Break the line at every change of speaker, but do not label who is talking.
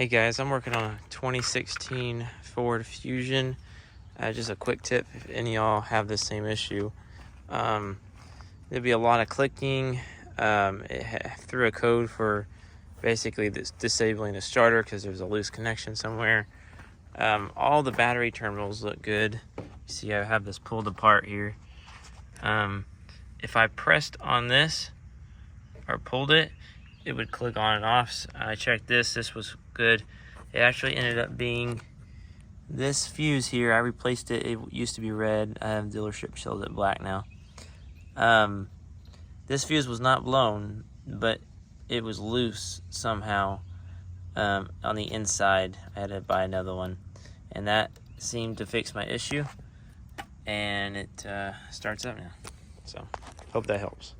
Hey guys, I'm working on a 2016 Ford Fusion. Just a quick tip if any of y'all have the same issue. There'll be a lot of clicking. It threw a code for basically disabling the starter because there's a loose connection somewhere. All the battery terminals look good. You see I have this pulled apart here. If I pressed on this or pulled it, it would click on and off. I checked this was good. It actually ended up being this fuse here. I replaced it. It used to be red. I have dealership sells it black now. This fuse was not blown, but it was loose somehow on the inside. I had to buy another one, and that seemed to fix my issue, and it starts up now. So hope that helps.